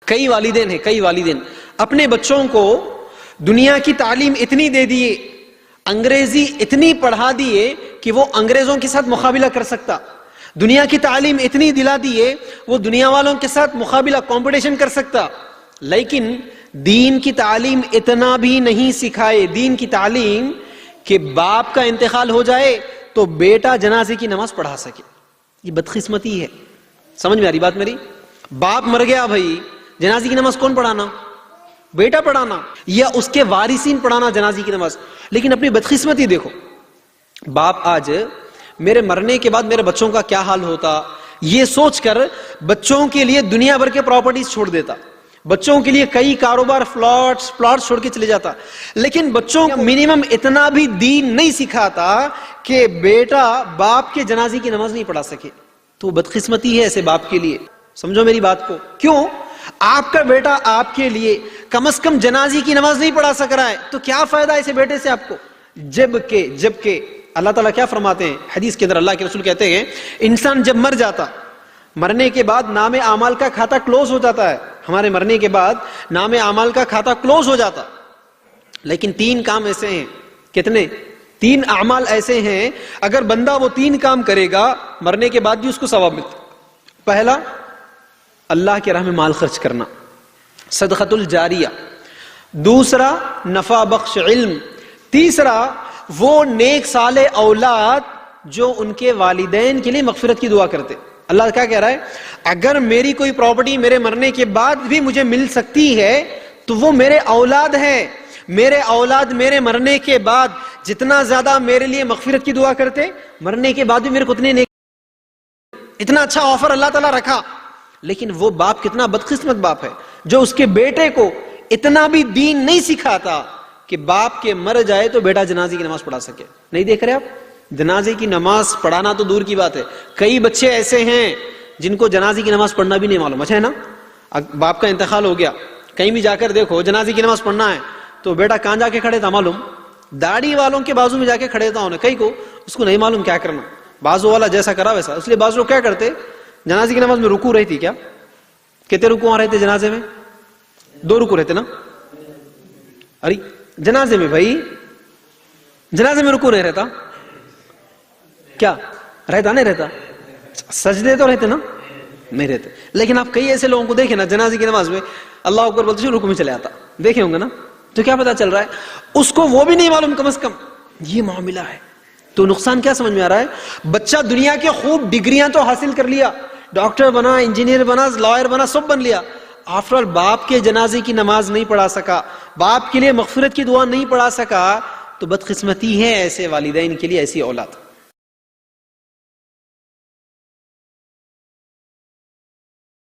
کئی والدین اپنے بچوں کو دنیا کی تعلیم اتنی دے دیے، انگریزی اتنی پڑھا دیے کہ وہ انگریزوں کے ساتھ مقابلہ کر سکتا، دنیا کی تعلیم اتنی دلا دیے وہ دنیا والوں کے ساتھ مقابلہ کمپٹیشن کر سکتا، لیکن دین کی تعلیم اتنا بھی نہیں سکھائے، دین کی تعلیم کہ باپ کا انتقال ہو جائے تو بیٹا جنازے کی نماز پڑھا سکے۔ یہ بدقسمتی ہے، سمجھ میں آ رہی بات میری؟ باپ مر گیا بھائی، جنازے کی نماز کون پڑھانا؟ بیٹا پڑھانا یا اس کے وارثین پڑھانا جنازے کی نماز۔ لیکن اپنی بدقسمتی دیکھو، باپ آج میرے مرنے کے بعد میرے بچوں کا کیا حال ہوتا یہ سوچ کر بچوں کے لیے دنیا بھر کے پراپرٹیز چھوڑ دیتا، بچوں کے لیے کئی کاروبار پلاٹ چھوڑ کے چلے جاتا، لیکن بچوں کو منیمم اتنا بھی دین نہیں سکھاتا کہ بیٹا باپ کے جنازے کی نماز نہیں پڑھا سکے۔ تو بدقسمتی ہے ایسے باپ کے لیے، سمجھو میری بات کو۔ کیوں؟ آپ کا بیٹا آپ کے لیے کم از کم جنازے کی نماز نہیں پڑھا سک رہا ہے تو کیا فائدہ ایسے بیٹے سے آپ کو؟ جبکہ اللہ تعالیٰ کیا فرماتے ہیں حدیث کے اندر؟ اللہ کے رسول کہتے ہیں انسان جب مر جاتا، مرنے کے بعد نام اعمال کا کھاتا کلوز ہو جاتا ہے، ہمارے مرنے کے بعد نام اعمال کا کھاتا کلوز ہو جاتا، لیکن 3 کام ایسے ہیں۔ کتنے؟ 3 اعمال ایسے ہیں اگر بندہ وہ 3 کام کرے گا مرنے کے بعد بھی اس کو ثواب ملتا۔ پہلا، اللہ کے راہ میں مال خرچ کرنا، صدقۃ الجاریہ۔ دوسرا، نفع بخش علم۔ تیسرا، وہ نیک صالح اولاد جو ان کے والدین کے لیے مغفرت کی دعا کرتے۔ اللہ کیا کہہ رہا ہے؟ اگر میری کوئی پراپرٹی میرے مرنے کے بعد بھی مجھے مل سکتی ہے تو وہ میرے اولاد ہے، میرے اولاد میرے مرنے کے بعد جتنا زیادہ میرے لیے مغفرت کی دعا کرتے، مرنے کے بعد بھی میرے کو اتنا اچھا آفر اللہ تعالیٰ رکھا۔ لیکن وہ باپ کتنا بدقسمت باپ ہے جو اس کے بیٹے کو اتنا بھی دین نہیں سکھاتا کہ باپ کے مر جائے تو بیٹا جنازے کی نماز پڑھا سکے۔ نہیں دیکھ رہے آپ؟ جنازے کی نماز پڑھانا تو دور کی بات ہے، کئی بچے ایسے ہیں جن کو جنازے کی نماز پڑھنا بھی نہیں معلوم ہے نا۔ باپ کا انتقال ہو گیا، کہیں بھی جا کر دیکھو جنازے کی نماز پڑھنا ہے تو بیٹا کہاں جا کے کھڑے تھا معلوم؟ داڑھی والوں کے بازو میں جا کے کھڑے تھا انہیں، کئی کو اس کو نہیں معلوم کیا کرنا، بازو والا جیسا کرا ویسا۔ اس لیے بازو کیا کرتے، جنازے کی نماز میں رکوع رہتی کیا؟ کتنے رکوع آ رہے تھے جنازے میں؟ 2 رکوع رہتے نا؟ ارے جنازے میں بھائی، جنازے میں رکوع نہیں رہتا کیا؟ رہتا نہیں رہتا؟ سجدے تو رہتے نا؟ نہیں رہتے۔ لیکن آپ کئی ایسے لوگوں کو دیکھیں نا جنازے کی نماز میں اللہ اکبر بولتے رکوع میں چلے آتا، دیکھے ہوں گے نا؟ تو کیا پتا چل رہا ہے اس کو وہ بھی نہیں معلوم کم از کم یہ معاملہ ہے۔ تو نقصان کیا سمجھ میں آ رہا ہے؟ بچہ دنیا کے خوب ڈگریاں تو حاصل کر لیا، ڈاکٹر بنا، انجینئر بنا، لائر بنا، سب بن لیا، آفٹر آل باپ کے جنازے کی نماز نہیں پڑھا سکا، باپ کے لیے مغفرت کی دعا نہیں پڑھا سکا، تو بدقسمتی ہے ایسے والدین کے لیے، ایسی اولاد۔